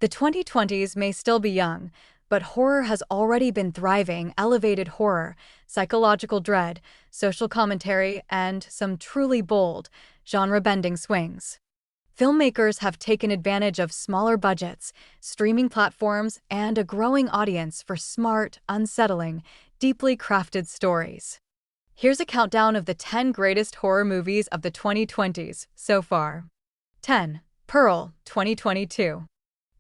The 2020s may still be young, but horror has already been thriving. Elevated horror, psychological dread, social commentary, and some truly bold, genre-bending swings. Filmmakers have taken advantage of smaller budgets, streaming platforms, and a growing audience for smart, unsettling, deeply crafted stories. Here's a countdown of the 10 greatest horror movies of the 2020s so far. 10. Pearl, 2022.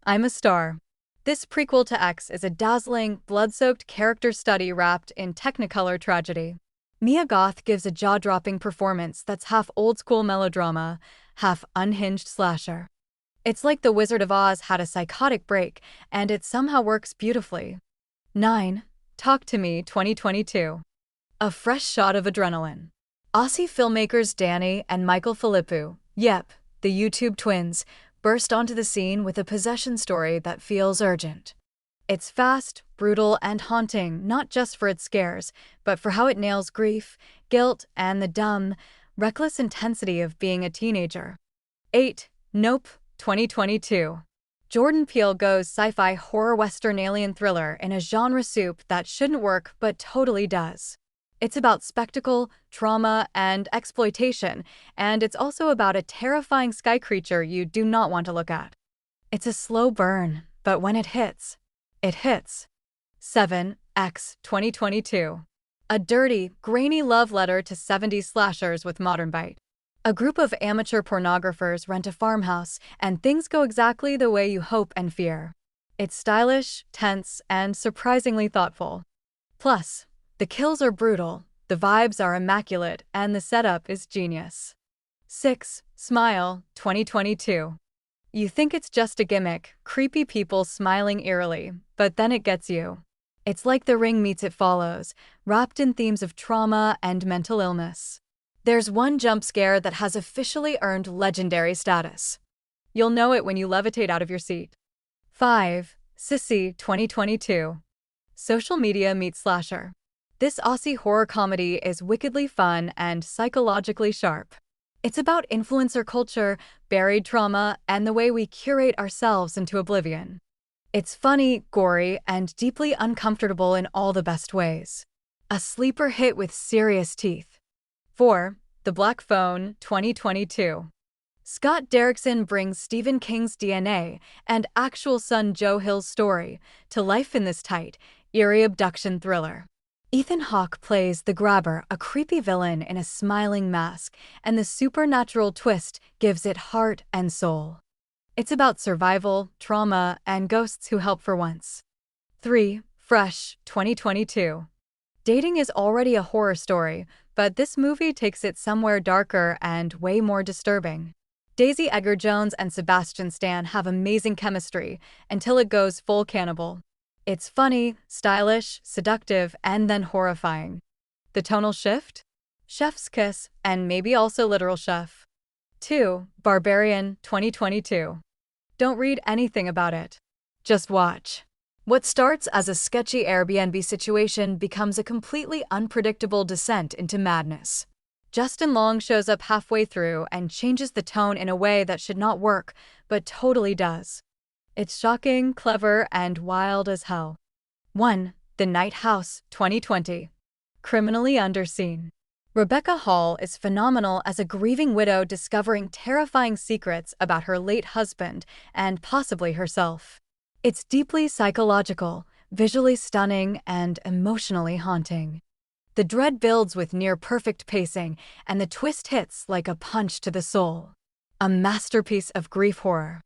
I'm a Star. This prequel to X is a dazzling, blood-soaked character study wrapped in technicolor tragedy. Mia Goth gives a jaw-dropping performance that's half old-school melodrama, half unhinged slasher. It's like The Wizard of Oz had a psychotic break, and it somehow works beautifully. 9. Talk to Me, 2022. A fresh shot of adrenaline. Aussie filmmakers Danny and Michael Philippou, yep, the YouTube twins, burst onto the scene with a possession story that feels urgent. It's fast, brutal, and haunting, not just for its scares, but for how it nails grief, guilt, and the dumb, reckless intensity of being a teenager. 8. Nope, 2022. Jordan Peele goes sci-fi horror western alien thriller in a genre soup that shouldn't work but totally does. It's about spectacle, trauma, and exploitation, and it's also about a terrifying sky creature you do not want to look at. It's a slow burn, but when it hits, it hits. 7. X, 2022. A dirty, grainy love letter to 70s slashers with modern bite. A group of amateur pornographers rent a farmhouse, and things go exactly the way you hope and fear. It's stylish, tense, and surprisingly thoughtful. Plus, the kills are brutal, the vibes are immaculate, and the setup is genius. 6. Smile, 2022. You think it's just a gimmick, creepy people smiling eerily, but then it gets you. It's like The Ring meets It Follows, wrapped in themes of trauma and mental illness. There's one jump scare that has officially earned legendary status. You'll know it when you levitate out of your seat. 5. Sissy, 2022. Social media meets slasher. This Aussie horror comedy is wickedly fun and psychologically sharp. It's about influencer culture, buried trauma, and the way we curate ourselves into oblivion. It's funny, gory, and deeply uncomfortable in all the best ways. A sleeper hit with serious teeth. 4. The Black Phone, 2022. Scott Derrickson brings Stephen King's DNA and actual son Joe Hill's story to life in this tight, eerie abduction thriller. Ethan Hawke plays the Grabber, a creepy villain in a smiling mask, and the supernatural twist gives it heart and soul. It's about survival, trauma, and ghosts who help for once. 3. Fresh, 2022. Dating is already a horror story, but this movie takes it somewhere darker and way more disturbing. Daisy Edgar-Jones and Sebastian Stan have amazing chemistry until it goes full cannibal. It's funny, stylish, seductive, and then horrifying. The tonal shift? Chef's kiss, and maybe also literal chef. 2. Barbarian, 2022. Don't read anything about it. Just watch. What starts as a sketchy Airbnb situation becomes a completely unpredictable descent into madness. Justin Long shows up halfway through and changes the tone in a way that should not work, but totally does. It's shocking, clever, and wild as hell. 1. The Night House, 2020. Criminally underseen. Rebecca Hall is phenomenal as a grieving widow discovering terrifying secrets about her late husband and possibly herself. It's deeply psychological, visually stunning, and emotionally haunting. The dread builds with near-perfect pacing, and the twist hits like a punch to the soul. A masterpiece of grief horror.